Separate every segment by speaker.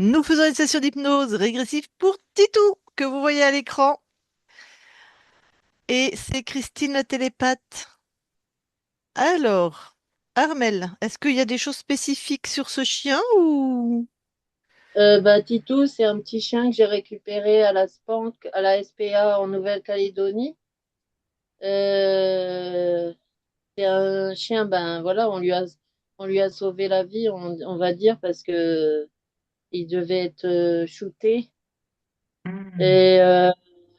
Speaker 1: Nous faisons une session d'hypnose régressive pour Titou, que vous voyez à l'écran. Et c'est Christine la télépathe. Alors, Armel, est-ce qu'il y a des choses spécifiques sur ce chien ou...
Speaker 2: Titou, c'est un petit chien que j'ai récupéré à la SPANC, à la SPA en Nouvelle-Calédonie. Euh, c'est un chien, ben voilà, on lui a sauvé la vie, on va dire, parce que il devait être shooté.
Speaker 1: Hmm.
Speaker 2: Et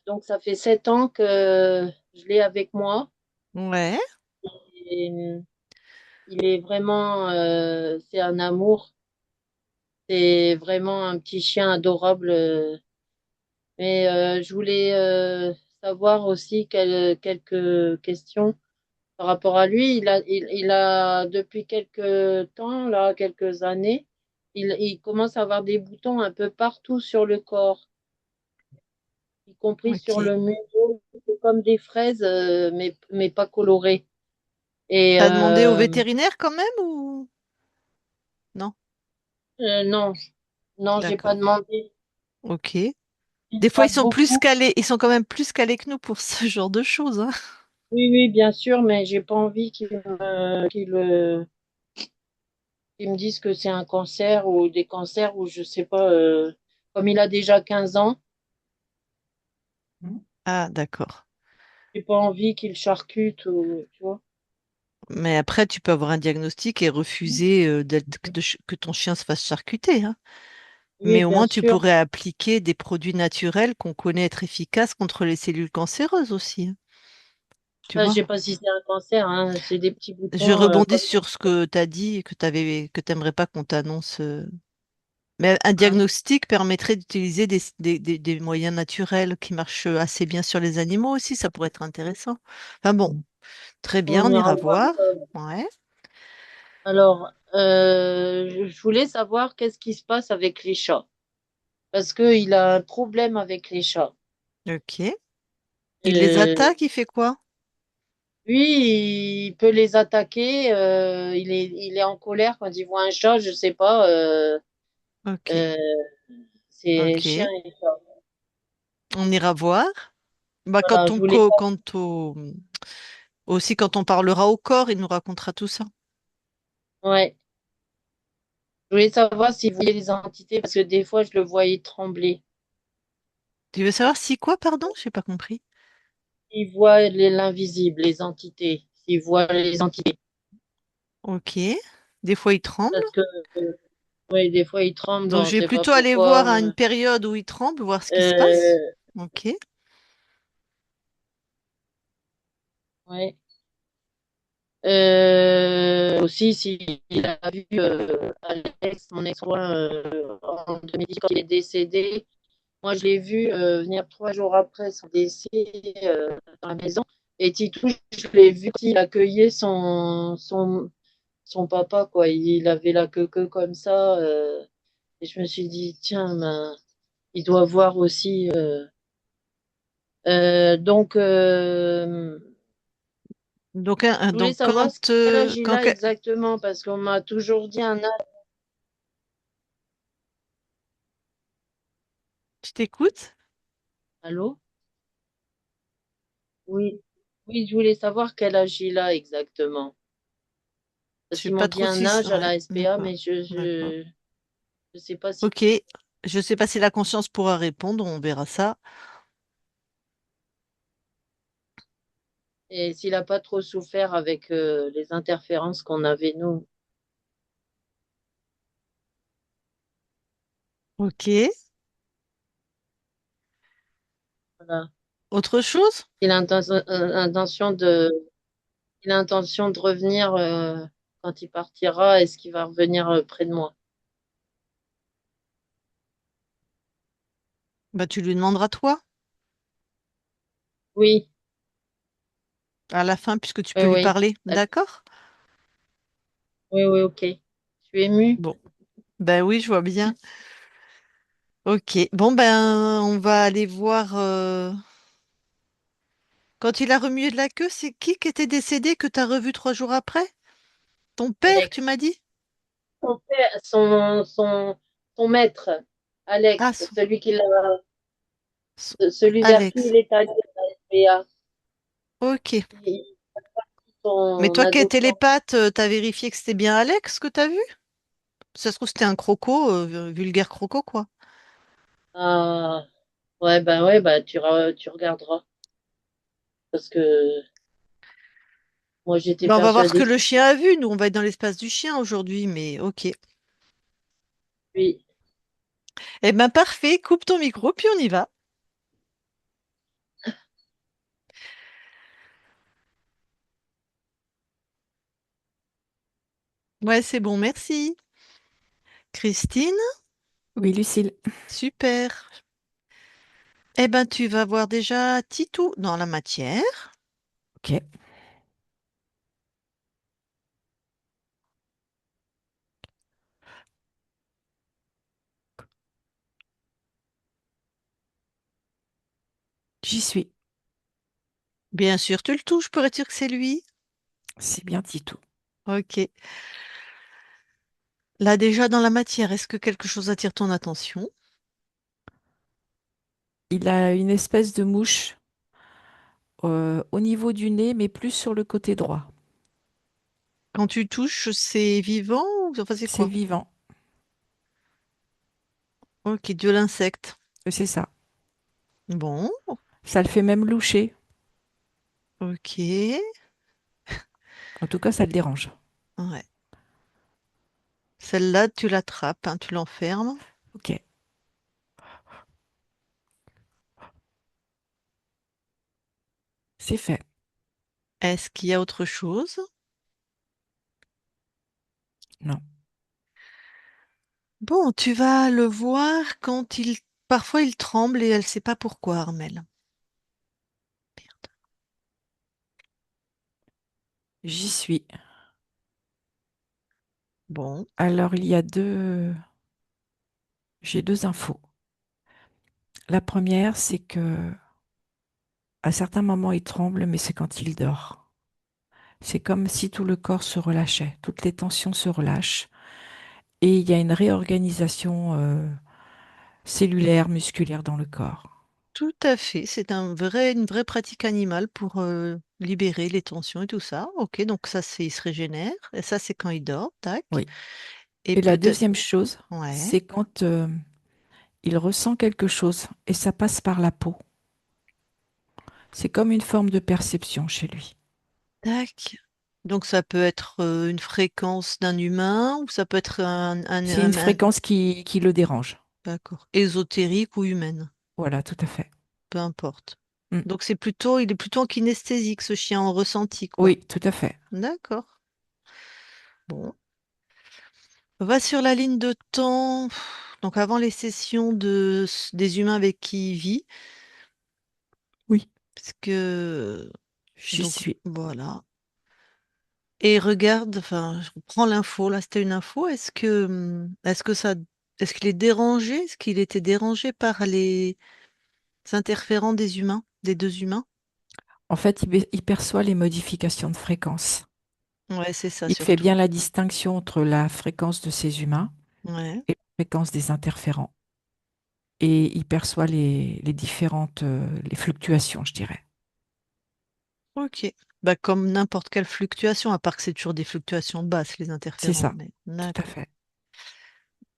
Speaker 2: donc ça fait 7 ans que je l'ai avec moi.
Speaker 1: Ouais,
Speaker 2: Et, il est vraiment, c'est un amour. C'est vraiment un petit chien adorable. Mais je voulais savoir aussi quelques questions par rapport à lui. Il a depuis quelques temps, là, quelques années, il commence à avoir des boutons un peu partout sur le corps, y compris sur
Speaker 1: ok.
Speaker 2: le museau, c'est comme des fraises, mais pas colorées. Et
Speaker 1: T'as demandé au vétérinaire quand même ou... Non,
Speaker 2: non, non, j'ai pas
Speaker 1: d'accord.
Speaker 2: demandé.
Speaker 1: Ok.
Speaker 2: Il
Speaker 1: Des fois, ils
Speaker 2: gratte
Speaker 1: sont plus
Speaker 2: beaucoup.
Speaker 1: calés, ils sont quand même plus calés que nous pour ce genre de choses, hein.
Speaker 2: Oui, oui, bien sûr, mais j'ai pas envie ils me disent que c'est un cancer ou des cancers ou je sais pas, comme il a déjà 15 ans,
Speaker 1: Ah, d'accord.
Speaker 2: j'ai pas envie qu'il charcute ou, tu vois.
Speaker 1: Mais après, tu peux avoir un diagnostic et refuser que ton chien se fasse charcuter, hein.
Speaker 2: Oui,
Speaker 1: Mais au
Speaker 2: bien
Speaker 1: moins, tu
Speaker 2: sûr.
Speaker 1: pourrais appliquer des produits naturels qu'on connaît être efficaces contre les cellules cancéreuses aussi, hein. Tu
Speaker 2: Je
Speaker 1: vois?
Speaker 2: sais pas si c'est un cancer, hein, c'est des petits
Speaker 1: Je
Speaker 2: boutons,
Speaker 1: rebondis
Speaker 2: comme,
Speaker 1: sur ce que tu as dit, que t'aimerais pas qu'on t'annonce. Mais un
Speaker 2: hein.
Speaker 1: diagnostic permettrait d'utiliser des moyens naturels qui marchent assez bien sur les animaux aussi. Ça pourrait être intéressant. Enfin bon, très bien,
Speaker 2: On
Speaker 1: on
Speaker 2: ira
Speaker 1: ira
Speaker 2: voir.
Speaker 1: voir. Ouais.
Speaker 2: Alors, je voulais savoir qu'est-ce qui se passe avec les chats, parce que il a un problème avec les chats.
Speaker 1: Ok. Il les
Speaker 2: Euh,
Speaker 1: attaque, il fait quoi?
Speaker 2: Lui, il peut les attaquer, il est en colère quand il voit un chat, je sais pas,
Speaker 1: Ok.
Speaker 2: euh, c'est chien
Speaker 1: Ok.
Speaker 2: et chat.
Speaker 1: On ira voir. Bah,
Speaker 2: Voilà, je voulais
Speaker 1: aussi quand on parlera au corps, il nous racontera tout ça.
Speaker 2: ouais, je voulais savoir s'il voyait les entités parce que des fois je le voyais trembler.
Speaker 1: Tu veux savoir si quoi, pardon? J'ai pas compris.
Speaker 2: Il voit l'invisible, les entités. Il voit les entités
Speaker 1: Ok. Des fois, il tremble.
Speaker 2: parce que ouais, des fois il tremble,
Speaker 1: Donc,
Speaker 2: on
Speaker 1: je vais
Speaker 2: sait pas
Speaker 1: plutôt aller voir
Speaker 2: pourquoi.
Speaker 1: à une période où il tremble, voir ce qui se passe.
Speaker 2: Euh,
Speaker 1: Ok.
Speaker 2: ouais. Aussi, s'il a vu Alex, mon ex-roi, en 2010 quand il est décédé. Moi, je l'ai vu venir 3 jours après son décès dans la maison. Et Titou, je l'ai vu quand il accueillait son papa, quoi. Il avait la queue comme ça. Et je me suis dit, tiens, ben, il doit voir aussi. Donc, je voulais
Speaker 1: Donc
Speaker 2: savoir quel âge il
Speaker 1: quand
Speaker 2: a exactement, parce qu'on m'a toujours dit un âge.
Speaker 1: tu t'écoutes,
Speaker 2: Allô? Oui. Oui, je voulais savoir quel âge il a exactement.
Speaker 1: je
Speaker 2: Parce
Speaker 1: suis
Speaker 2: qu'ils m'ont
Speaker 1: pas
Speaker 2: dit
Speaker 1: trop
Speaker 2: un
Speaker 1: si.
Speaker 2: âge à
Speaker 1: Ouais,
Speaker 2: la SPA,
Speaker 1: d'accord.
Speaker 2: mais
Speaker 1: D'accord.
Speaker 2: je sais pas si.
Speaker 1: Ok. Je sais pas si la conscience pourra répondre, on verra ça.
Speaker 2: Et s'il a pas trop souffert avec les interférences qu'on avait, nous.
Speaker 1: Ok.
Speaker 2: Voilà.
Speaker 1: Autre chose?
Speaker 2: Il a il a intention de revenir quand il partira. Est-ce qu'il va revenir près de moi?
Speaker 1: Bah, tu lui demanderas toi,
Speaker 2: Oui,
Speaker 1: à la fin, puisque tu
Speaker 2: oui,
Speaker 1: peux lui
Speaker 2: oui.
Speaker 1: parler.
Speaker 2: D'accord.
Speaker 1: D'accord?
Speaker 2: Oui, oui, ok. Je suis émue.
Speaker 1: Bon. Ben oui, je vois bien. Ok. Bon, ben, on va aller voir. Quand il a remué de la queue, c'est qui était décédé que tu as revu 3 jours après? Ton père, tu
Speaker 2: Alex.
Speaker 1: m'as dit?
Speaker 2: Son père, son maître.
Speaker 1: Ah,
Speaker 2: Alex, celui qui l'a,
Speaker 1: s-
Speaker 2: celui vers qui
Speaker 1: Alex.
Speaker 2: il est allé à la SBA.
Speaker 1: Ok.
Speaker 2: Il-
Speaker 1: Mais
Speaker 2: Son
Speaker 1: toi qui es
Speaker 2: adoptant.
Speaker 1: télépathe, t'as vérifié que c'était bien Alex que t'as vu? Ça se trouve, c'était un croco, vulgaire croco, quoi.
Speaker 2: Ah, ouais, bah, tu regarderas. Parce que moi, j'étais
Speaker 1: Ben, on va voir ce que
Speaker 2: persuadée que
Speaker 1: le
Speaker 2: c'était
Speaker 1: chien a vu. Nous, on va être dans l'espace du chien aujourd'hui, mais ok.
Speaker 2: lui.
Speaker 1: Eh ben, parfait. Coupe ton micro, puis on y va. Ouais, c'est bon, merci. Christine,
Speaker 3: Oui, Lucille.
Speaker 1: super. Eh ben, tu vas voir déjà Titou dans la matière.
Speaker 3: Ok, j'y suis.
Speaker 1: Bien sûr, tu le touches, pourrais-tu dire que c'est lui?
Speaker 3: C'est bien Titou.
Speaker 1: Ok. Là, déjà dans la matière, est-ce que quelque chose attire ton attention?
Speaker 3: Il a une espèce de mouche au niveau du nez, mais plus sur le côté droit.
Speaker 1: Quand tu touches, c'est vivant ou enfin, c'est
Speaker 3: C'est
Speaker 1: quoi?
Speaker 3: vivant.
Speaker 1: Ok, de l'insecte.
Speaker 3: C'est ça.
Speaker 1: Bon,
Speaker 3: Ça le fait même loucher.
Speaker 1: ok.
Speaker 3: En tout cas, ça le dérange.
Speaker 1: Ouais. Celle-là, tu l'attrapes, hein, tu l'enfermes.
Speaker 3: Ok, c'est fait.
Speaker 1: Est-ce qu'il y a autre chose?
Speaker 3: Non.
Speaker 1: Bon, tu vas le voir quand il... Parfois, il tremble et elle ne sait pas pourquoi, Armel. Merde.
Speaker 3: J'y suis.
Speaker 1: Bon,
Speaker 3: Alors, il y a deux... J'ai deux infos. La première, c'est que à certains moments, il tremble, mais c'est quand il dort. C'est comme si tout le corps se relâchait, toutes les tensions se relâchent. Et il y a une réorganisation cellulaire, musculaire dans le corps.
Speaker 1: tout à fait. C'est une vraie pratique animale pour libérer les tensions et tout ça. Ok, donc ça, c'est, il se régénère. Et ça, c'est quand il dort. Tac.
Speaker 3: Oui.
Speaker 1: Et
Speaker 3: Et la
Speaker 1: peut-être...
Speaker 3: deuxième chose,
Speaker 1: Ouais.
Speaker 3: c'est quand il ressent quelque chose et ça passe par la peau. C'est comme une forme de perception chez lui.
Speaker 1: Tac. Donc ça peut être une fréquence d'un humain ou ça peut être
Speaker 3: C'est une fréquence qui le dérange.
Speaker 1: d'accord, ésotérique ou humaine,
Speaker 3: Voilà, tout à fait.
Speaker 1: peu importe.
Speaker 3: Mm.
Speaker 1: Donc c'est plutôt, il est plutôt en kinesthésique ce chien, en ressenti quoi.
Speaker 3: Oui, tout à fait.
Speaker 1: D'accord. Bon, va sur la ligne de temps. Donc avant les sessions des humains avec qui il vit,
Speaker 3: Oui,
Speaker 1: parce que
Speaker 3: j'y
Speaker 1: donc
Speaker 3: suis.
Speaker 1: voilà. Et regarde, enfin, je reprends l'info, là, c'était une info. Est-ce qu'il est dérangé? Est-ce qu'il était dérangé par les interférents des humains, des deux humains?
Speaker 3: En fait, il perçoit les modifications de fréquence.
Speaker 1: Ouais, c'est ça
Speaker 3: Il fait
Speaker 1: surtout.
Speaker 3: bien la distinction entre la fréquence de ces humains
Speaker 1: Ouais,
Speaker 3: et la fréquence des interférents. Et il perçoit les différentes les fluctuations, je dirais.
Speaker 1: ok. Bah, comme n'importe quelle fluctuation, à part que c'est toujours des fluctuations basses, les
Speaker 3: C'est
Speaker 1: interférents.
Speaker 3: ça,
Speaker 1: Mais
Speaker 3: tout à
Speaker 1: d'accord.
Speaker 3: fait.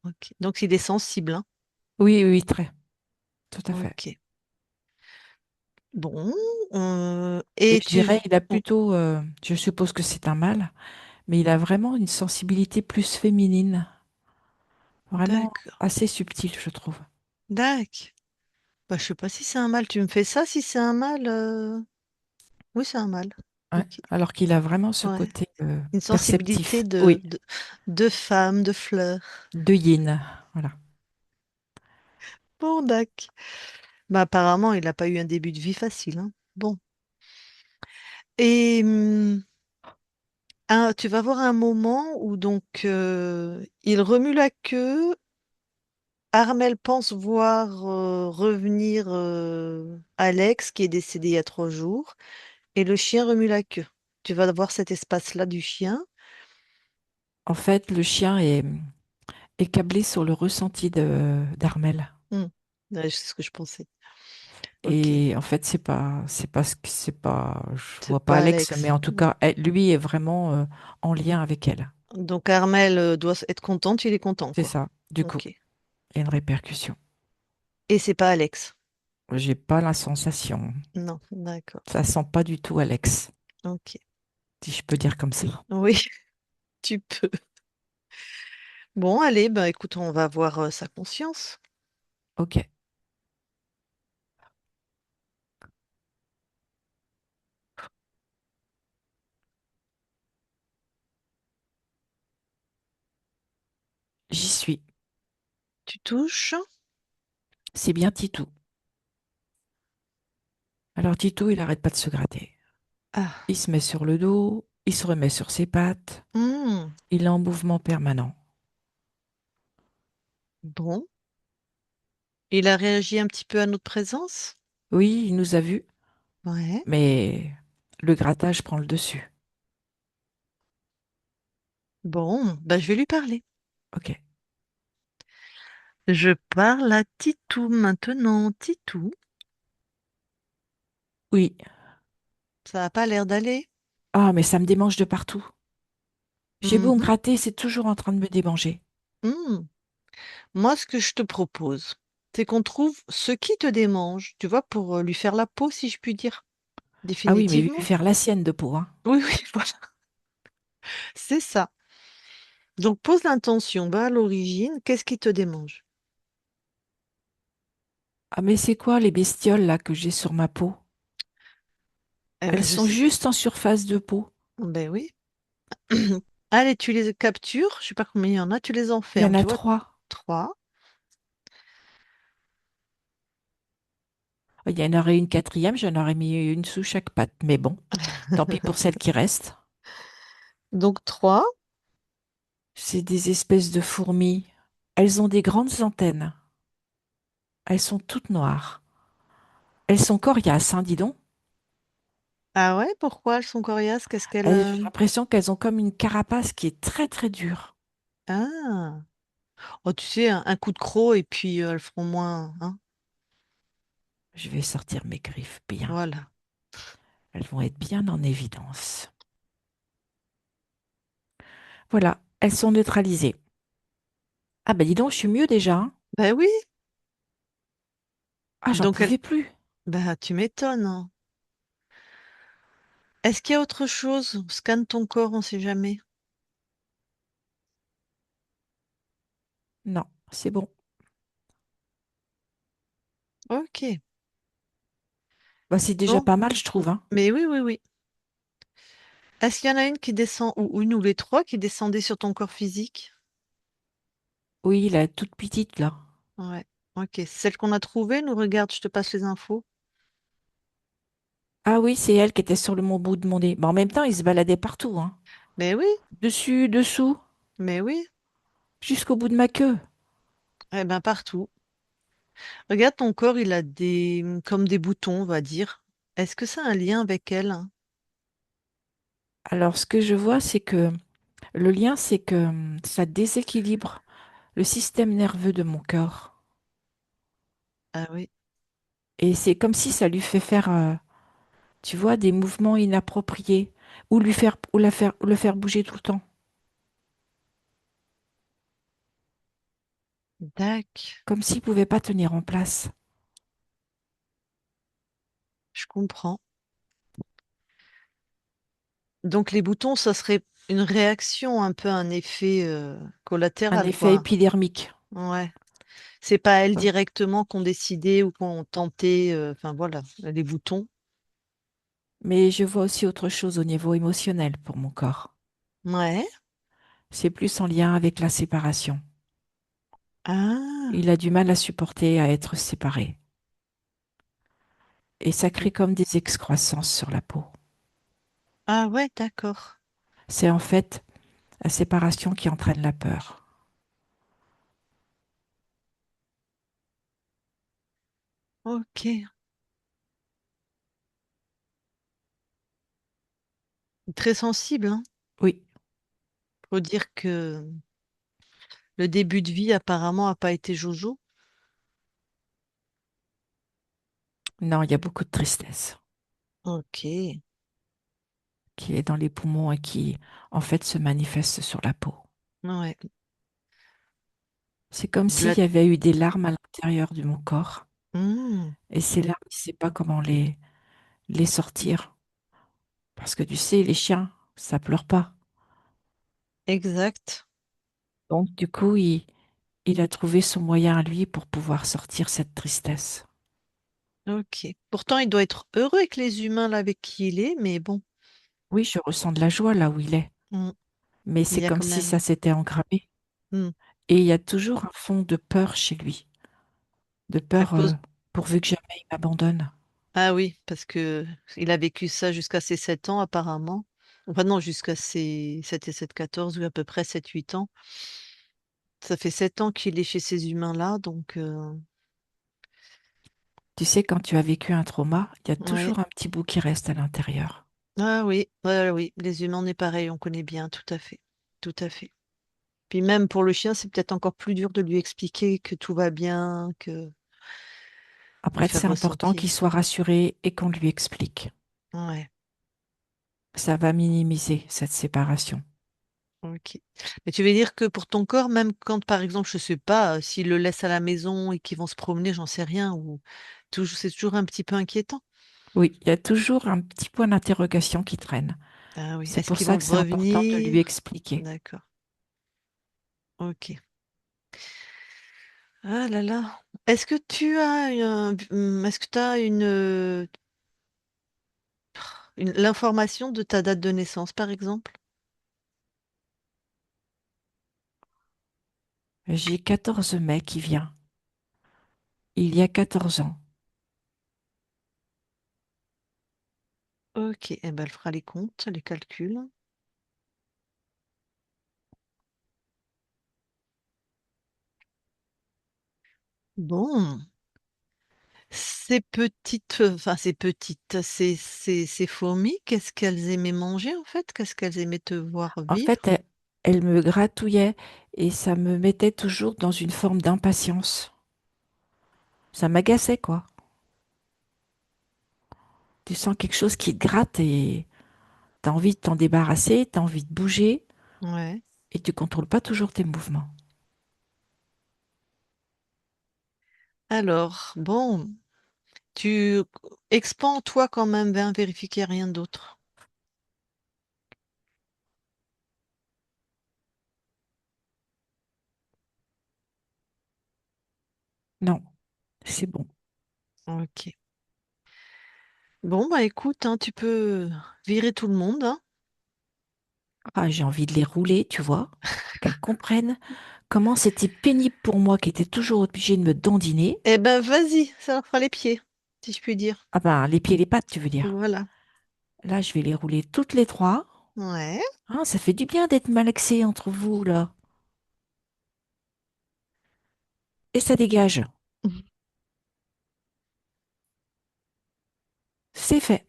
Speaker 1: Ok. Donc il est sensible, hein.
Speaker 3: Oui, oui, oui, très, tout à fait.
Speaker 1: Ok. Bon.
Speaker 3: Et
Speaker 1: Et
Speaker 3: je dirais, il a
Speaker 1: oh,
Speaker 3: plutôt, je suppose que c'est un mâle, mais il a vraiment une sensibilité plus féminine, vraiment
Speaker 1: d'accord.
Speaker 3: assez subtile, je trouve.
Speaker 1: D'accord. Bah, je sais pas si c'est un mâle. Tu me fais ça si c'est un mâle? Oui, c'est un mâle.
Speaker 3: Ouais.
Speaker 1: Ok.
Speaker 3: Alors qu'il a vraiment ce
Speaker 1: Ouais.
Speaker 3: côté
Speaker 1: Une sensibilité
Speaker 3: perceptif. Oui,
Speaker 1: de femme, de fleur.
Speaker 3: de yin. Voilà.
Speaker 1: Bon, dac. Bah, apparemment, il n'a pas eu un début de vie facile, hein. Bon. Et tu vas voir un moment où donc il remue la queue. Armel pense voir revenir Alex qui est décédé il y a 3 jours et le chien remue la queue. Tu vas voir cet espace-là du chien.
Speaker 3: En fait, le chien est câblé sur le ressenti d'Armel.
Speaker 1: Hmm. Ouais, c'est ce que je pensais. Ok.
Speaker 3: Et en fait, c'est pas, je
Speaker 1: C'est
Speaker 3: vois pas
Speaker 1: pas
Speaker 3: Alex, mais
Speaker 1: Alex.
Speaker 3: en tout cas, lui est vraiment en lien avec elle.
Speaker 1: Donc Armel doit être contente, il est content,
Speaker 3: C'est
Speaker 1: quoi.
Speaker 3: ça. Du coup,
Speaker 1: Ok.
Speaker 3: il y a une répercussion.
Speaker 1: Et c'est pas Alex.
Speaker 3: J'ai pas la sensation.
Speaker 1: Non, d'accord.
Speaker 3: Ça sent pas du tout Alex,
Speaker 1: Ok.
Speaker 3: si je peux dire comme ça.
Speaker 1: Oui, tu peux. Bon, allez, bah écoute, on va voir sa conscience.
Speaker 3: Ok, j'y suis.
Speaker 1: Tu touches.
Speaker 3: C'est bien Titou. Alors Titou, il arrête pas de se gratter.
Speaker 1: Ah.
Speaker 3: Il se met sur le dos, il se remet sur ses pattes,
Speaker 1: Hmm.
Speaker 3: il est en mouvement permanent.
Speaker 1: Bon. Il a réagi un petit peu à notre présence?
Speaker 3: Oui, il nous a vus,
Speaker 1: Ouais.
Speaker 3: mais le grattage prend le dessus.
Speaker 1: Bon, bah je vais lui parler.
Speaker 3: Ok.
Speaker 1: Je parle à Titou maintenant. Titou,
Speaker 3: Oui.
Speaker 1: ça a pas l'air d'aller.
Speaker 3: Ah, mais ça me démange de partout. J'ai beau me
Speaker 1: Mhm.
Speaker 3: gratter, c'est toujours en train de me démanger.
Speaker 1: Hmm. Moi, ce que je te propose, c'est qu'on trouve ce qui te démange, tu vois, pour lui faire la peau, si je puis dire,
Speaker 3: Ah oui, mais lui
Speaker 1: définitivement.
Speaker 3: faire la sienne de peau, hein.
Speaker 1: Oui, oui, voilà, c'est ça. Donc, pose l'intention, bah, à l'origine, qu'est-ce qui te démange?
Speaker 3: Ah, mais c'est quoi les bestioles là que j'ai sur ma peau?
Speaker 1: Eh
Speaker 3: Elles
Speaker 1: ben, je
Speaker 3: sont
Speaker 1: sais.
Speaker 3: juste en surface de peau.
Speaker 1: Ben oui. Allez, tu les captures, je sais pas combien il y en a, tu les
Speaker 3: Il y en
Speaker 1: enfermes,
Speaker 3: a
Speaker 1: tu vois,
Speaker 3: trois.
Speaker 1: trois.
Speaker 3: Il y en aurait une quatrième, j'en aurais mis une sous chaque patte. Mais bon, tant pis pour celle qui reste.
Speaker 1: Donc, trois.
Speaker 3: C'est des espèces de fourmis. Elles ont des grandes antennes. Elles sont toutes noires. Elles sont coriaces, hein, dis donc.
Speaker 1: Ah ouais, pourquoi elles sont coriaces? Qu'est-ce qu'elles...
Speaker 3: J'ai l'impression qu'elles ont comme une carapace qui est très très dure.
Speaker 1: Ah, oh, tu sais, un coup de croc et puis elles feront moins, hein.
Speaker 3: Je vais sortir mes griffes bien.
Speaker 1: Voilà.
Speaker 3: Elles vont être bien en évidence. Voilà, elles sont neutralisées. Ah bah dis donc, je suis mieux déjà, hein.
Speaker 1: Ben oui,
Speaker 3: Ah, j'en
Speaker 1: donc elle...
Speaker 3: pouvais plus.
Speaker 1: Bah, tu m'étonnes, hein. Est-ce qu'il y a autre chose? Scanne ton corps, on sait jamais.
Speaker 3: Non, c'est bon.
Speaker 1: Ok.
Speaker 3: Bah, c'est déjà
Speaker 1: Bon.
Speaker 3: pas mal, je trouve, hein.
Speaker 1: Mais oui, oui, oui. Est-ce qu'il y en a une qui descend, ou une ou les trois qui descendaient sur ton corps physique?
Speaker 3: Oui, la toute petite là.
Speaker 1: Ouais. Ok. Celle qu'on a trouvée, nous regarde, je te passe les infos.
Speaker 3: Ah oui, c'est elle qui était sur le mon bout de mon nez. Mais en même temps, il se baladait partout, hein.
Speaker 1: Mais oui,
Speaker 3: Dessus, dessous,
Speaker 1: mais oui.
Speaker 3: jusqu'au bout de ma queue.
Speaker 1: Eh ben partout. Regarde ton corps, il a des comme des boutons, on va dire. Est-ce que ça a un lien avec elle, hein?
Speaker 3: Alors, ce que je vois, c'est que le lien, c'est que ça déséquilibre le système nerveux de mon corps.
Speaker 1: Ah oui,
Speaker 3: Et c'est comme si ça lui fait faire, tu vois, des mouvements inappropriés ou lui faire, ou le faire bouger tout le temps.
Speaker 1: dac,
Speaker 3: Comme s'il pouvait pas tenir en place.
Speaker 1: je comprends. Donc les boutons, ça serait une réaction, un peu un effet
Speaker 3: Un
Speaker 1: collatéral,
Speaker 3: effet
Speaker 1: quoi.
Speaker 3: épidermique.
Speaker 1: Ouais. C'est pas elles
Speaker 3: Quoi.
Speaker 1: directement qu'on décidé ou qu'on tenté. Enfin voilà, les boutons.
Speaker 3: Mais je vois aussi autre chose au niveau émotionnel pour mon corps.
Speaker 1: Ouais.
Speaker 3: C'est plus en lien avec la séparation.
Speaker 1: Ah.
Speaker 3: Il a du mal à supporter à être séparé. Et ça crée comme des excroissances sur la peau.
Speaker 1: Ah ouais, d'accord.
Speaker 3: C'est en fait la séparation qui entraîne la peur.
Speaker 1: Ok. Très sensible, hein.
Speaker 3: Oui,
Speaker 1: Faut dire que Le début de vie, apparemment, a pas été jojo.
Speaker 3: Non, il y a beaucoup de tristesse
Speaker 1: Ok,
Speaker 3: qui est dans les poumons et qui, en fait, se manifeste sur la peau.
Speaker 1: ouais.
Speaker 3: C'est comme
Speaker 1: De la...
Speaker 3: s'il y avait eu des larmes à l'intérieur de mon corps.
Speaker 1: Hmm,
Speaker 3: Et ces larmes, je ne sais pas comment les sortir. Parce que tu sais, les chiens, ça pleure pas.
Speaker 1: exact.
Speaker 3: Donc, du coup, il a trouvé son moyen à lui pour pouvoir sortir cette tristesse.
Speaker 1: Ok. Pourtant, il doit être heureux avec les humains là avec qui il est, mais bon,
Speaker 3: Oui, je ressens de la joie là où il est.
Speaker 1: hmm,
Speaker 3: Mais
Speaker 1: il
Speaker 3: c'est
Speaker 1: y a
Speaker 3: comme
Speaker 1: quand
Speaker 3: si ça
Speaker 1: même.
Speaker 3: s'était engrammé.
Speaker 1: Hmm.
Speaker 3: Et il y a toujours un fond de peur chez lui. De
Speaker 1: À
Speaker 3: peur,
Speaker 1: cause.
Speaker 3: pourvu que jamais il m'abandonne.
Speaker 1: Ah oui, parce que il a vécu ça jusqu'à ses 7 ans, apparemment. Enfin non, jusqu'à ses 7 et 7, 14, ou à peu près 7, 8 ans. Ça fait 7 ans qu'il est chez ces humains-là, donc
Speaker 3: Tu sais, quand tu as vécu un trauma, il y a
Speaker 1: ouais.
Speaker 3: toujours un petit bout qui reste à l'intérieur.
Speaker 1: Ah oui, ouais, oui, les humains, on est pareil, on connaît bien, tout à fait. Tout à fait. Puis même pour le chien, c'est peut-être encore plus dur de lui expliquer que tout va bien, que lui
Speaker 3: Après,
Speaker 1: faire
Speaker 3: c'est important qu'il
Speaker 1: ressentir.
Speaker 3: soit rassuré et qu'on lui explique.
Speaker 1: Ouais,
Speaker 3: Ça va minimiser cette séparation.
Speaker 1: ok. Mais tu veux dire que pour ton corps, même quand, par exemple, je sais pas, s'ils le laissent à la maison et qu'ils vont se promener, j'en sais rien, ou toujours, c'est toujours un petit peu inquiétant.
Speaker 3: Oui, il y a toujours un petit point d'interrogation qui traîne.
Speaker 1: Ah oui,
Speaker 3: C'est
Speaker 1: est-ce
Speaker 3: pour
Speaker 1: qu'ils
Speaker 3: ça
Speaker 1: vont
Speaker 3: que c'est important de lui
Speaker 1: revenir?
Speaker 3: expliquer.
Speaker 1: D'accord, ok. Ah là là. Est-ce que tu as est-ce que tu as l'information de ta date de naissance, par exemple?
Speaker 3: J'ai 14 mai qui vient. Il y a 14 ans.
Speaker 1: Ok, eh ben, elle fera les comptes, les calculs. Bon, ces fourmis, qu'est-ce qu'elles aimaient manger en fait? Qu'est-ce qu'elles aimaient te voir
Speaker 3: En fait,
Speaker 1: vivre?
Speaker 3: elle me gratouillait et ça me mettait toujours dans une forme d'impatience. Ça m'agaçait, quoi. Tu sens quelque chose qui te gratte et t'as envie de t'en débarrasser, t'as envie de bouger
Speaker 1: Ouais.
Speaker 3: et tu contrôles pas toujours tes mouvements.
Speaker 1: Alors, bon, tu expands toi quand même, viens vérifier rien d'autre.
Speaker 3: Non, c'est bon.
Speaker 1: Ok. Bon, bah écoute, hein, tu peux virer tout le monde, hein.
Speaker 3: Ah, j'ai envie de les rouler, tu vois, qu'elles comprennent comment c'était pénible pour moi qui étais toujours obligée de me dandiner.
Speaker 1: Eh ben vas-y, ça leur fera les pieds, si je puis dire.
Speaker 3: Ah ben, les pieds et les pattes, tu veux dire.
Speaker 1: Voilà.
Speaker 3: Là, je vais les rouler toutes les trois.
Speaker 1: Ouais.
Speaker 3: Ah, ça fait du bien d'être malaxé entre vous, là. Et ça dégage. C'est fait.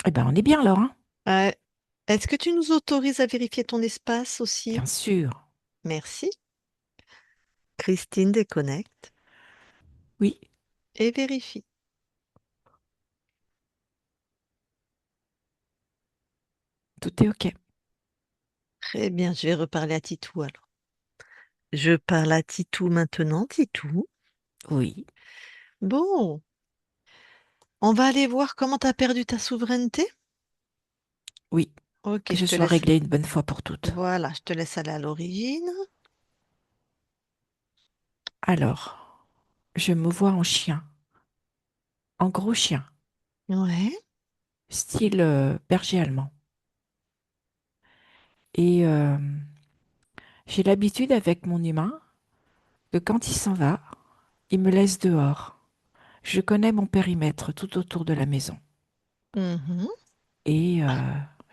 Speaker 3: Eh ben, on est bien, alors, hein.
Speaker 1: Ouais. Est-ce que tu nous autorises à vérifier ton espace
Speaker 3: Bien
Speaker 1: aussi?
Speaker 3: sûr.
Speaker 1: Merci. Christine déconnecte
Speaker 3: Oui,
Speaker 1: et vérifie.
Speaker 3: tout est OK.
Speaker 1: Très bien, je vais reparler à Titou alors. Je parle à Titou maintenant, Titou.
Speaker 3: Oui,
Speaker 1: Bon, on va aller voir comment tu as perdu ta souveraineté.
Speaker 3: oui.
Speaker 1: Ok,
Speaker 3: Que
Speaker 1: je
Speaker 3: ce
Speaker 1: te
Speaker 3: soit
Speaker 1: laisse.
Speaker 3: réglé une bonne fois pour toutes.
Speaker 1: Voilà, je te laisse aller à l'origine.
Speaker 3: Alors, je me vois en chien, en gros chien,
Speaker 1: Ouais.
Speaker 3: style berger allemand. Et j'ai l'habitude avec mon humain que quand il s'en va, il me laisse dehors. Je connais mon périmètre tout autour de la maison.
Speaker 1: Mhm.
Speaker 3: Et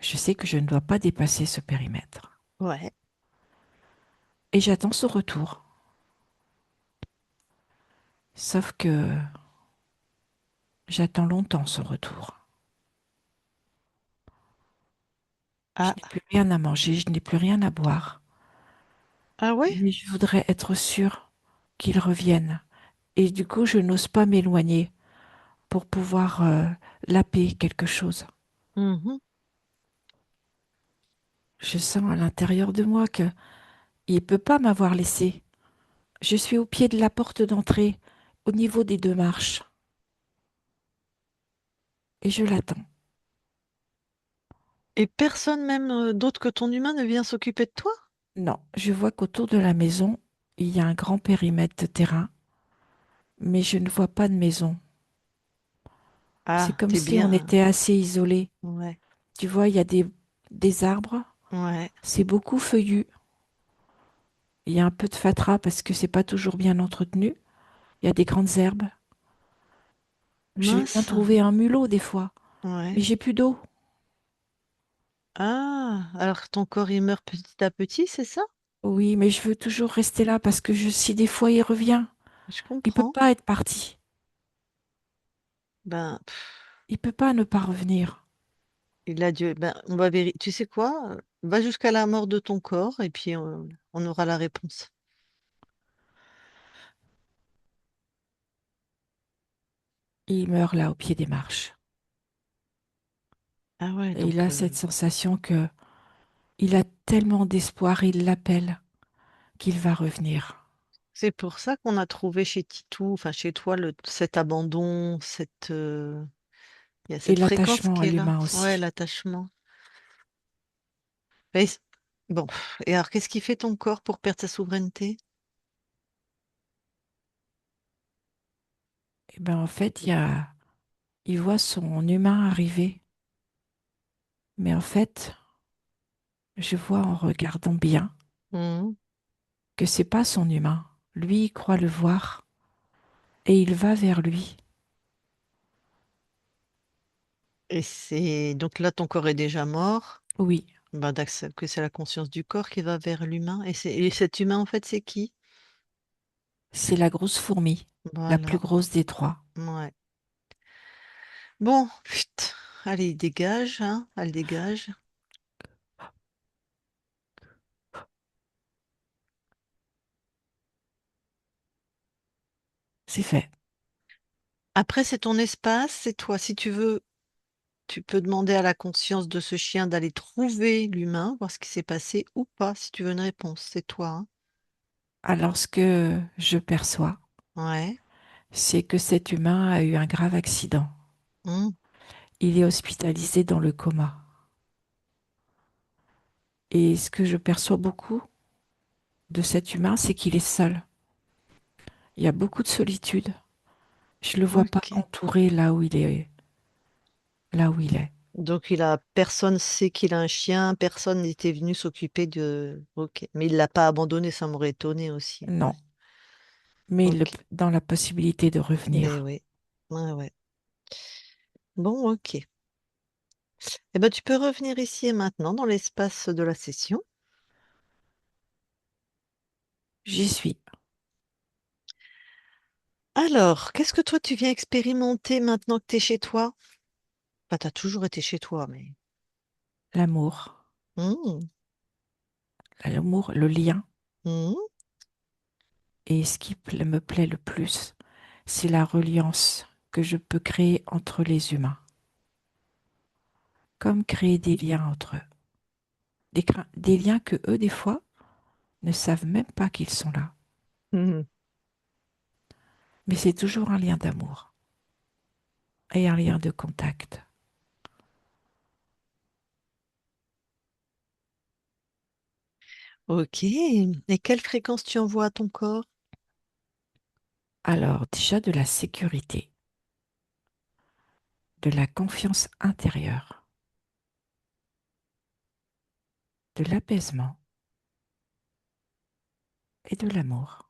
Speaker 3: je sais que je ne dois pas dépasser ce périmètre.
Speaker 1: Ouais.
Speaker 3: Et j'attends son retour. Sauf que j'attends longtemps son retour. Je
Speaker 1: Ah,
Speaker 3: n'ai plus rien à manger, je n'ai plus rien à boire.
Speaker 1: Ah ouais?
Speaker 3: mais je voudrais être sûre qu'il revienne. Et du coup, je n'ose pas m'éloigner pour pouvoir laper quelque chose.
Speaker 1: Mhm.
Speaker 3: Je sens à l'intérieur de moi que il peut pas m'avoir laissé. Je suis au pied de la porte d'entrée, au niveau des deux marches, et je l'attends.
Speaker 1: Et personne même d'autre que ton humain ne vient s'occuper de toi?
Speaker 3: Non, je vois qu'autour de la maison, il y a un grand périmètre de terrain, mais je ne vois pas de maison. C'est
Speaker 1: Ah,
Speaker 3: comme
Speaker 1: t'es
Speaker 3: si on
Speaker 1: bien.
Speaker 3: était assez isolé.
Speaker 1: Ouais,
Speaker 3: Tu vois, il y a des arbres,
Speaker 1: ouais.
Speaker 3: c'est beaucoup feuillu. Il y a un peu de fatras parce que c'est pas toujours bien entretenu. Il y a des grandes herbes. Je vais bien
Speaker 1: Mince.
Speaker 3: trouver un mulot des fois,
Speaker 1: Ouais.
Speaker 3: mais j'ai plus d'eau.
Speaker 1: Ah, alors ton corps il meurt petit à petit, c'est ça?
Speaker 3: Oui, mais je veux toujours rester là parce que si des fois il revient,
Speaker 1: Je
Speaker 3: il peut
Speaker 1: comprends.
Speaker 3: pas être parti.
Speaker 1: Ben,
Speaker 3: Il peut pas ne pas revenir.
Speaker 1: il a dû. Ben, on va vérifier. Tu sais quoi? Va jusqu'à la mort de ton corps et puis on aura la réponse.
Speaker 3: Il meurt là au pied des marches.
Speaker 1: Ah ouais,
Speaker 3: Et il
Speaker 1: donc
Speaker 3: a cette sensation que il a tellement d'espoir, il l'appelle, qu'il va revenir.
Speaker 1: c'est pour ça qu'on a trouvé chez Titou, enfin chez toi, cet abandon, il y a
Speaker 3: Et
Speaker 1: cette fréquence
Speaker 3: l'attachement
Speaker 1: qui
Speaker 3: à
Speaker 1: est là.
Speaker 3: l'humain
Speaker 1: Ouais,
Speaker 3: aussi.
Speaker 1: l'attachement. Mais bon, et alors qu'est-ce qui fait ton corps pour perdre sa souveraineté?
Speaker 3: Et ben en fait, il voit son humain arriver. Mais en fait, je vois en regardant bien
Speaker 1: Mhm.
Speaker 3: que c'est pas son humain. Lui, il croit le voir et il va vers lui.
Speaker 1: Et c'est donc là, ton corps est déjà mort.
Speaker 3: Oui,
Speaker 1: Ben, d'accepter que c'est la conscience du corps qui va vers l'humain. Et cet humain, en fait, c'est qui?
Speaker 3: c'est la grosse fourmi, la plus
Speaker 1: Voilà.
Speaker 3: grosse des trois.
Speaker 1: Ouais. Bon, putain. Allez, dégage, hein. Elle dégage.
Speaker 3: C'est fait.
Speaker 1: Après, c'est ton espace, c'est toi. Si tu veux, tu peux demander à la conscience de ce chien d'aller trouver l'humain, voir ce qui s'est passé ou pas, si tu veux une réponse. C'est toi, hein.
Speaker 3: Alors ce que je perçois,
Speaker 1: Ouais.
Speaker 3: c'est que cet humain a eu un grave accident.
Speaker 1: Hmm.
Speaker 3: Il est hospitalisé dans le coma. Et ce que je perçois beaucoup de cet humain, c'est qu'il est seul. Il y a beaucoup de solitude. Je le vois pas
Speaker 1: Ok.
Speaker 3: entouré là où il est.
Speaker 1: Donc personne sait qu'il a un chien, personne n'était venu s'occuper de. Ok. Mais il l'a pas abandonné, ça m'aurait étonné aussi. Ouais.
Speaker 3: Non, mais
Speaker 1: Ok.
Speaker 3: dans la possibilité de
Speaker 1: Mais
Speaker 3: revenir.
Speaker 1: oui. Ouais, ouais. Bon, ok. Eh ben, tu peux revenir ici et maintenant dans l'espace de la session.
Speaker 3: J'y suis.
Speaker 1: Alors, qu'est-ce que toi tu viens expérimenter maintenant que tu es chez toi? Enfin, tu as toujours été chez toi, mais.
Speaker 3: L'amour,
Speaker 1: Hmm,
Speaker 3: l'amour, le lien.
Speaker 1: hmm,
Speaker 3: Et ce qui me plaît le plus, c'est la reliance que je peux créer entre les humains. Comme créer des liens entre eux. Des liens que eux, des fois, ne savent même pas qu'ils sont là.
Speaker 1: hmm.
Speaker 3: Mais c'est toujours un lien d'amour et un lien de contact.
Speaker 1: Ok. Et quelle fréquence tu envoies à ton corps?
Speaker 3: Alors, déjà de la sécurité, de la confiance intérieure, de l'apaisement et de l'amour.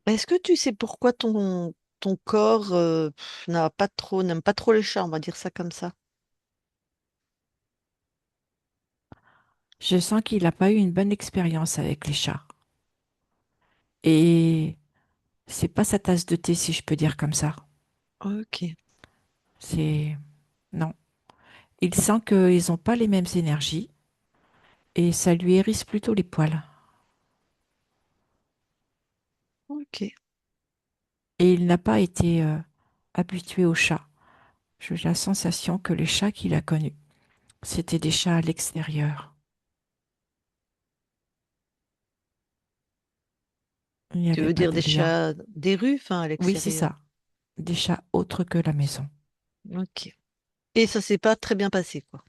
Speaker 1: Est-ce que tu sais pourquoi ton corps n'aime pas trop les chats, on va dire ça comme ça?
Speaker 3: Je sens qu'il n'a pas eu une bonne expérience avec les chats. Et c'est pas sa tasse de thé, si je peux dire comme ça.
Speaker 1: Ok.
Speaker 3: C'est... Non. Il sent qu'ils n'ont pas les mêmes énergies et ça lui hérisse plutôt les poils.
Speaker 1: Ok.
Speaker 3: Et il n'a pas été habitué aux chats. J'ai la sensation que les chats qu'il a connus, c'était des chats à l'extérieur. Il n'y
Speaker 1: Tu
Speaker 3: avait
Speaker 1: veux
Speaker 3: pas
Speaker 1: dire
Speaker 3: de
Speaker 1: des
Speaker 3: lien.
Speaker 1: chats des rues, enfin, à
Speaker 3: Oui, c'est
Speaker 1: l'extérieur.
Speaker 3: ça. Des chats autres que la maison.
Speaker 1: Ok. Et ça s'est pas très bien passé, quoi.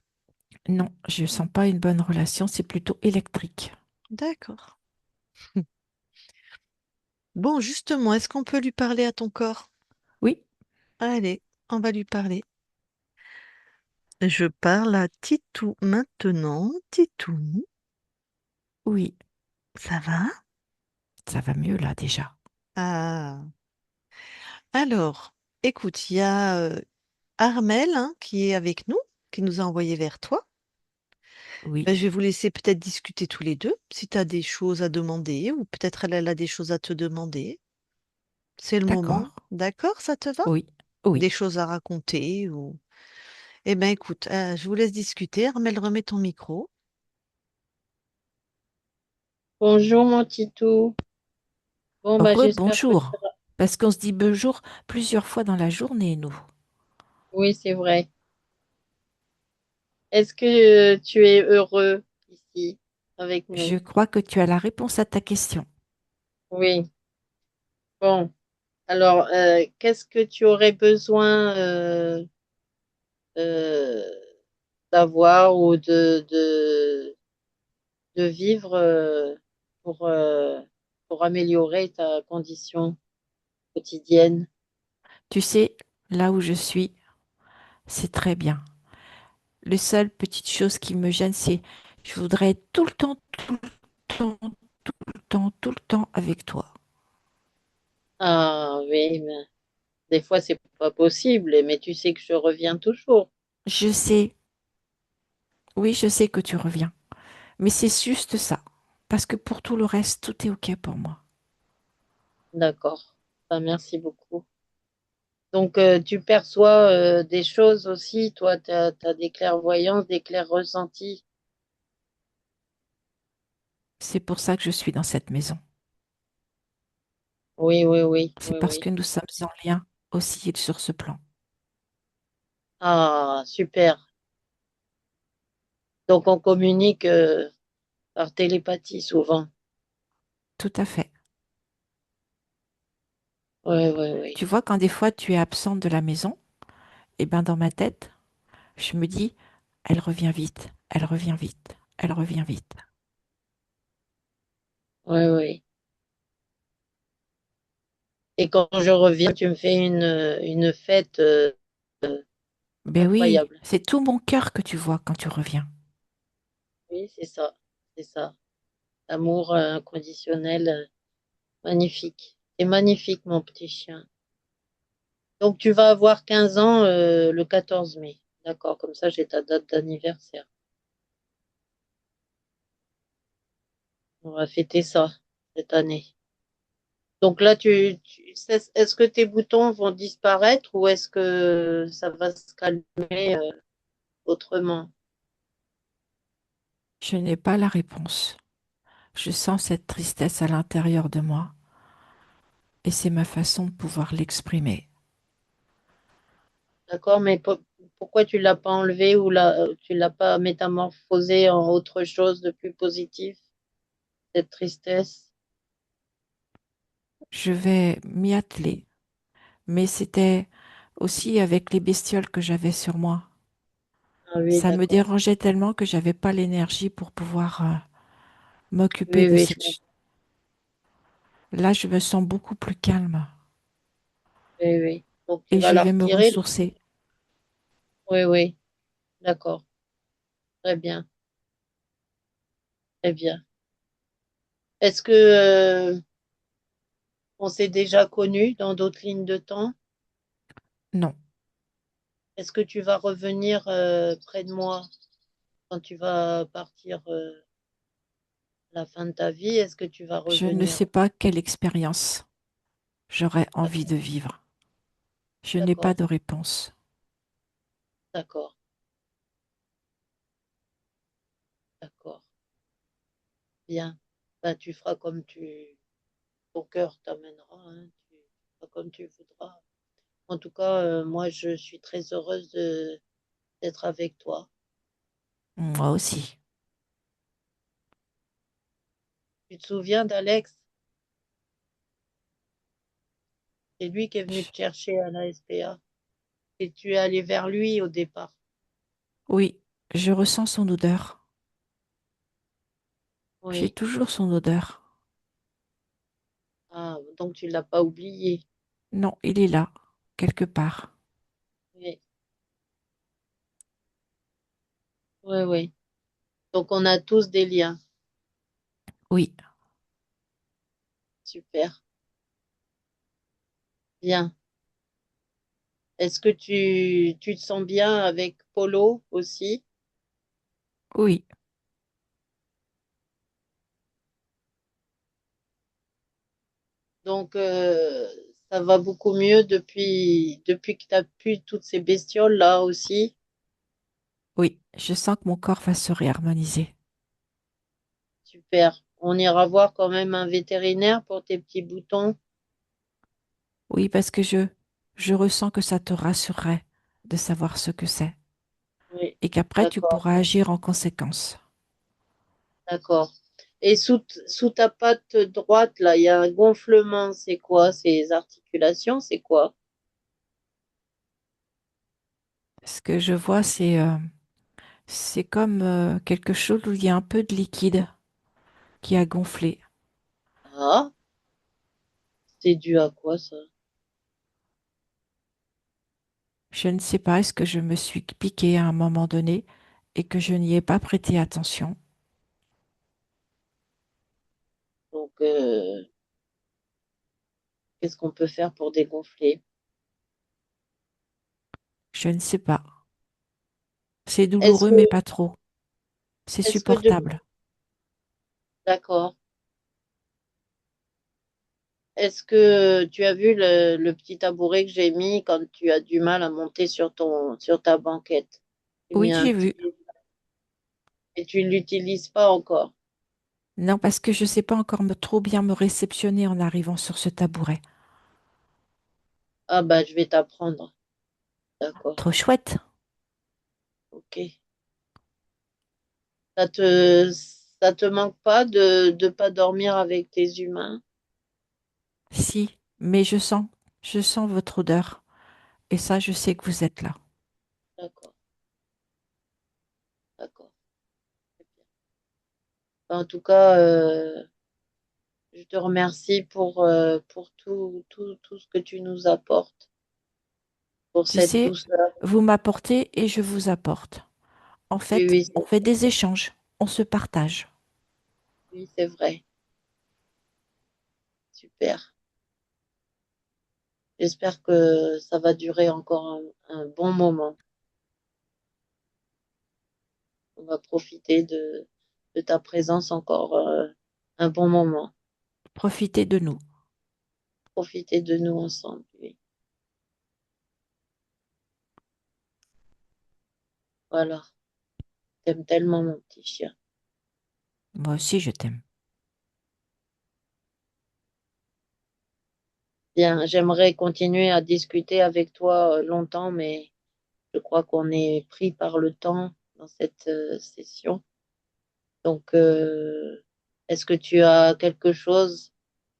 Speaker 3: Non, je ne sens pas une bonne relation, c'est plutôt électrique.
Speaker 1: D'accord. Bon, justement, est-ce qu'on peut lui parler à ton corps?
Speaker 3: Oui,
Speaker 1: Allez, on va lui parler. Je parle à Titou maintenant. Titou,
Speaker 3: oui,
Speaker 1: ça va?
Speaker 3: ça va mieux là déjà.
Speaker 1: Ah. Alors, écoute, il y a Armel hein, qui est avec nous, qui nous a envoyé vers toi.
Speaker 3: Oui,
Speaker 1: Ben, je vais vous laisser peut-être discuter tous les deux, si tu as des choses à demander, ou peut-être elle a des choses à te demander. C'est le
Speaker 3: d'accord.
Speaker 1: moment. D'accord, ça te va?
Speaker 3: Oui, oui.
Speaker 1: Des choses à raconter ou... Eh bien, écoute, je vous laisse discuter. Armel, remets ton micro.
Speaker 2: Bonjour mon titou. Bon, bah, j'espère que
Speaker 3: Rebonjour. Parce qu'on se dit bonjour plusieurs fois dans la journée, nous.
Speaker 2: oui, c'est vrai. Est-ce que tu es heureux ici avec
Speaker 3: Je
Speaker 2: nous?
Speaker 3: crois que tu as la réponse à ta question.
Speaker 2: Oui. Bon, alors, qu'est-ce que tu aurais besoin euh, d'avoir ou de vivre pour, euh, pour améliorer ta condition quotidienne?
Speaker 3: Tu sais, là où je suis, c'est très bien. Les seules petites choses qui me gênent, c'est je voudrais être temps, tout le temps avec toi.
Speaker 2: Ah oui, mais des fois c'est pas possible, mais tu sais que je reviens toujours.
Speaker 3: Je sais, oui, je sais que tu reviens, mais c'est juste ça. Parce que pour tout le reste, tout est OK pour moi.
Speaker 2: D'accord. Ah, merci beaucoup. Donc, tu perçois des choses aussi, toi, tu as des clairvoyances, des clairs ressentis.
Speaker 3: C'est pour ça que je suis dans cette maison.
Speaker 2: Oui, oui, oui,
Speaker 3: C'est
Speaker 2: oui,
Speaker 3: parce
Speaker 2: oui.
Speaker 3: que nous sommes en lien aussi sur ce plan.
Speaker 2: Ah, super. Donc, on communique par télépathie souvent.
Speaker 3: Tout à fait.
Speaker 2: Oui, oui, oui.
Speaker 3: Tu vois, quand des fois tu es absente de la maison, et ben dans ma tête, je me dis, elle revient vite, elle revient vite, elle revient vite.
Speaker 2: Oui, oui. Et quand je reviens, tu me fais une fête
Speaker 3: Ben oui,
Speaker 2: incroyable.
Speaker 3: c'est tout mon cœur que tu vois quand tu reviens.
Speaker 2: Oui, c'est ça. C'est ça. L'amour inconditionnel, magnifique. C'est magnifique, mon petit chien. Donc, tu vas avoir 15 ans le 14 mai. D'accord, comme ça, j'ai ta date d'anniversaire. On va fêter ça cette année. Donc là, est-ce que tes boutons vont disparaître ou est-ce que ça va se calmer autrement?
Speaker 3: Je n'ai pas la réponse. Je sens cette tristesse à l'intérieur de moi et c'est ma façon de pouvoir l'exprimer.
Speaker 2: D'accord, mais pourquoi tu l'as pas enlevé ou tu l'as pas métamorphosé en autre chose de plus positif, cette tristesse?
Speaker 3: Je vais m'y atteler, mais c'était aussi avec les bestioles que j'avais sur moi.
Speaker 2: Ah oui,
Speaker 3: Ça me
Speaker 2: d'accord.
Speaker 3: dérangeait tellement que j'avais pas l'énergie pour pouvoir m'occuper
Speaker 2: Oui,
Speaker 3: de
Speaker 2: oui,
Speaker 3: ces...
Speaker 2: je comprends.
Speaker 3: Là, je me sens beaucoup plus calme
Speaker 2: Oui, oui. Donc tu
Speaker 3: et
Speaker 2: vas
Speaker 3: je
Speaker 2: la
Speaker 3: vais me
Speaker 2: retirer.
Speaker 3: ressourcer.
Speaker 2: Oui, oui, d'accord. Très bien, très bien. Est-ce que on s'est déjà connus dans d'autres lignes de temps?
Speaker 3: Non,
Speaker 2: Est-ce que tu vas revenir près de moi quand tu vas partir à la fin de ta vie? Est-ce que tu vas
Speaker 3: je ne
Speaker 2: revenir?
Speaker 3: sais pas quelle expérience j'aurais envie de
Speaker 2: D'accord,
Speaker 3: vivre. Je n'ai pas
Speaker 2: d'accord,
Speaker 3: de réponse.
Speaker 2: d'accord. Bien. Bah, tu feras comme ton cœur t'amènera, hein. Tu feras comme tu voudras. En tout cas, moi, je suis très heureuse d'être avec toi.
Speaker 3: Moi aussi.
Speaker 2: Tu te souviens d'Alex? C'est lui qui est venu
Speaker 3: Je-
Speaker 2: te chercher à la SPA. Et tu es allé vers lui au départ.
Speaker 3: Oui, je ressens son odeur. J'ai
Speaker 2: Oui.
Speaker 3: toujours son odeur.
Speaker 2: Ah, donc tu l'as pas oublié.
Speaker 3: Non, il est là, quelque part.
Speaker 2: Oui, oui, oui. Donc on a tous des liens.
Speaker 3: Oui,
Speaker 2: Super. Bien. Est-ce que tu te sens bien avec Polo aussi?
Speaker 3: oui,
Speaker 2: Donc ça va beaucoup mieux depuis que tu as pu toutes ces bestioles là aussi.
Speaker 3: oui. Je sens que mon corps va se réharmoniser.
Speaker 2: Super. On ira voir quand même un vétérinaire pour tes petits boutons.
Speaker 3: Oui, parce que je ressens que ça te rassurerait de savoir ce que c'est
Speaker 2: Oui,
Speaker 3: et qu'après tu
Speaker 2: d'accord,
Speaker 3: pourras agir en conséquence.
Speaker 2: d'accord. Et sous ta patte droite, là, il y a un gonflement. C'est quoi? Ces articulations, c'est quoi?
Speaker 3: Ce que je vois, c'est comme quelque chose où il y a un peu de liquide qui a gonflé.
Speaker 2: Ah, c'est dû à quoi ça?
Speaker 3: Je ne sais pas, est-ce que je me suis piquée à un moment donné et que je n'y ai pas prêté attention?
Speaker 2: Donc, qu'est-ce qu'on peut faire pour dégonfler?
Speaker 3: Je ne sais pas. C'est
Speaker 2: Est-ce
Speaker 3: douloureux,
Speaker 2: que,
Speaker 3: mais pas trop. C'est
Speaker 2: est-ce que de,
Speaker 3: supportable.
Speaker 2: d'accord. Est-ce que tu as vu le petit tabouret que j'ai mis quand tu as du mal à monter sur ta banquette? J'ai
Speaker 3: Oui,
Speaker 2: mis un
Speaker 3: j'ai vu.
Speaker 2: petit, et tu l'utilises pas encore.
Speaker 3: Non, parce que je ne sais pas encore trop bien me réceptionner en arrivant sur ce tabouret.
Speaker 2: Ah, bah, je vais t'apprendre. D'accord.
Speaker 3: Trop chouette.
Speaker 2: Ok. Ça te manque pas de pas dormir avec tes humains?
Speaker 3: Si, mais je sens votre odeur. Et ça, je sais que vous êtes là.
Speaker 2: D'accord, d'accord. En tout cas, je te remercie pour tout ce que tu nous apportes, pour
Speaker 3: Tu
Speaker 2: cette
Speaker 3: sais,
Speaker 2: douceur.
Speaker 3: vous m'apportez et je vous apporte. En
Speaker 2: Oui,
Speaker 3: fait,
Speaker 2: oui,
Speaker 3: on fait des échanges, on se partage.
Speaker 2: oui, c'est vrai. Super. J'espère que ça va durer encore un bon moment. On va profiter de ta présence encore un bon moment.
Speaker 3: Profitez de nous.
Speaker 2: Profiter de nous ensemble. Oui. Voilà. T'aimes tellement mon petit chien.
Speaker 3: Moi aussi, je t'aime.
Speaker 2: Bien, j'aimerais continuer à discuter avec toi longtemps, mais je crois qu'on est pris par le temps dans cette session. Donc, est-ce que tu as quelque chose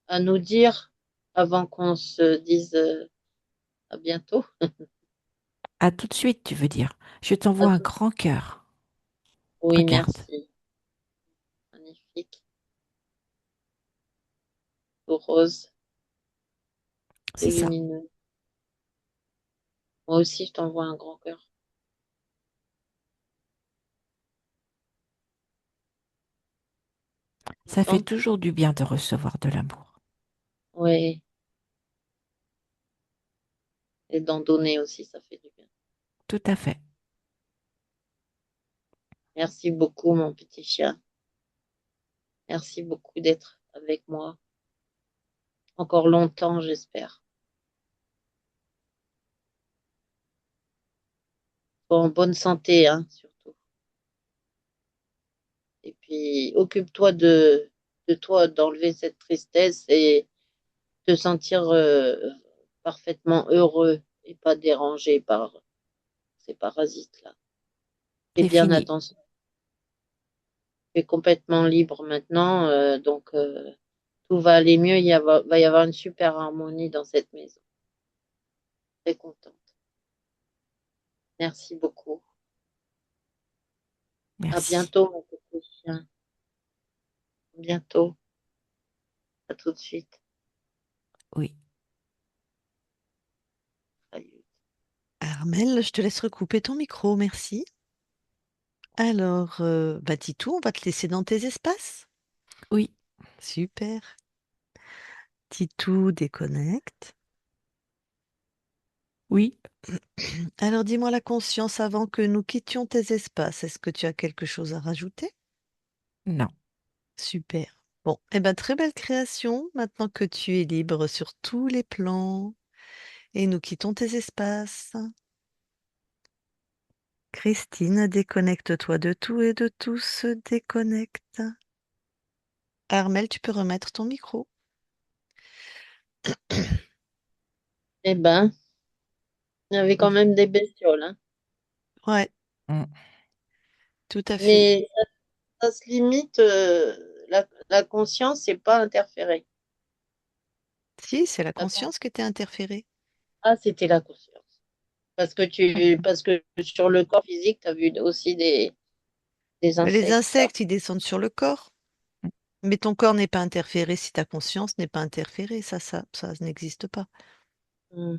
Speaker 2: à nous dire avant qu'on se dise à bientôt?
Speaker 3: À tout de suite, tu veux dire. Je
Speaker 2: À
Speaker 3: t'envoie un
Speaker 2: tout-
Speaker 3: grand cœur.
Speaker 2: Oui,
Speaker 3: Regarde,
Speaker 2: merci. Magnifique. Tout rose, tout
Speaker 3: c'est ça.
Speaker 2: lumineux. Moi aussi, je t'envoie un grand cœur.
Speaker 3: Ça fait
Speaker 2: Content?
Speaker 3: toujours du bien de recevoir de l'amour.
Speaker 2: Oui. Et d'en donner aussi, ça fait du bien.
Speaker 3: Tout à fait.
Speaker 2: Merci beaucoup, mon petit chien. Merci beaucoup d'être avec moi. Encore longtemps, j'espère. En bonne santé, hein, surtout. Et puis, occupe-toi de toi, d'enlever cette tristesse et te sentir parfaitement heureux et pas dérangé par ces parasites-là. Fais
Speaker 3: C'est
Speaker 2: bien
Speaker 3: fini.
Speaker 2: attention. Tu es complètement libre maintenant, donc tout va aller mieux. Va y avoir une super harmonie dans cette maison. Très contente. Merci beaucoup. À
Speaker 3: Merci.
Speaker 2: bientôt, mon petit chien. À bientôt. À tout de suite.
Speaker 3: Oui,
Speaker 2: Salut.
Speaker 1: Armel, je te laisse recouper ton micro, merci. Alors, bah Titou, on va te laisser dans tes espaces.
Speaker 3: oui,
Speaker 1: Super. Titou déconnecte.
Speaker 3: oui,
Speaker 1: Alors dis-moi la conscience avant que nous quittions tes espaces. Est-ce que tu as quelque chose à rajouter?
Speaker 3: non.
Speaker 1: Super. Bon, eh ben très belle création, maintenant que tu es libre sur tous les plans. Et nous quittons tes espaces. Christine, déconnecte-toi de tout et de tout se déconnecte. Armel, tu peux remettre ton micro.
Speaker 2: Eh ben, il y avait quand même des bestioles, hein.
Speaker 1: Ouais,
Speaker 3: Mm.
Speaker 1: tout à fait.
Speaker 2: Mais ça se limite, la conscience, c'est pas interféré.
Speaker 1: Si, c'est la
Speaker 2: La con-
Speaker 1: conscience qui était interférée.
Speaker 2: Ah, c'était la conscience. Parce que sur le corps physique, tu as vu aussi des
Speaker 1: Mais les
Speaker 2: insectes, là.
Speaker 1: insectes, ils descendent sur le corps. Mais ton corps n'est pas interféré si ta conscience n'est pas interférée. Ça n'existe pas.
Speaker 2: Hmm.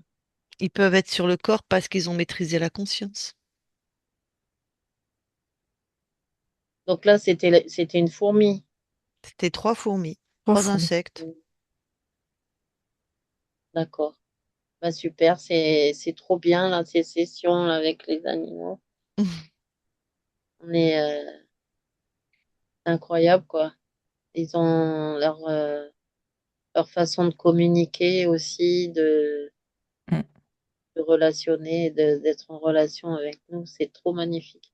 Speaker 1: Ils peuvent être sur le corps parce qu'ils ont maîtrisé la conscience.
Speaker 2: Donc là, c'était une fourmi.
Speaker 1: C'était trois fourmis,
Speaker 3: Trois
Speaker 1: trois
Speaker 3: fourmis.
Speaker 1: insectes.
Speaker 2: Hmm. D'accord. Bah, super, c'est trop bien, là, ces sessions là, avec les animaux. On est, c'est incroyable, quoi. Ils ont leur façon de communiquer aussi,
Speaker 3: Mm.
Speaker 2: de relationner, d'être en relation avec nous. C'est trop magnifique.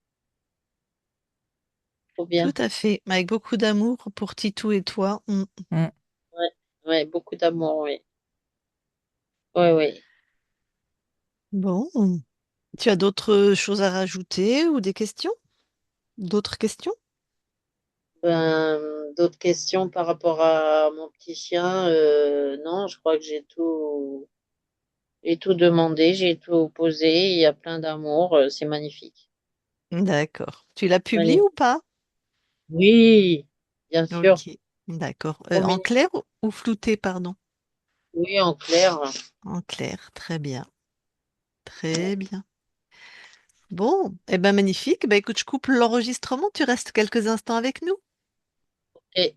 Speaker 2: Trop
Speaker 1: Tout
Speaker 2: bien.
Speaker 1: à fait. Avec beaucoup d'amour pour Titou et toi. Mm.
Speaker 3: Mm.
Speaker 2: Ouais, ouais, beaucoup d'amour, oui. Ouais, ouais.
Speaker 1: Bon. Tu as d'autres choses à rajouter ou des questions? D'autres questions?
Speaker 2: Ben, d'autres questions par rapport à mon petit chien? Non, je crois que j'ai tout demandé, j'ai tout posé. Il y a plein d'amour. C'est magnifique.
Speaker 1: D'accord. Tu l'as publié ou
Speaker 2: Magnifique.
Speaker 1: pas?
Speaker 2: Oui, bien sûr.
Speaker 1: Ok. D'accord.
Speaker 2: Trop
Speaker 1: En
Speaker 2: mignon.
Speaker 1: clair ou flouté, pardon?
Speaker 2: Oui, en clair.
Speaker 1: En clair. Très bien. Très bien. Bon, eh ben magnifique. Ben écoute, je coupe l'enregistrement. Tu restes quelques instants avec nous.
Speaker 2: Et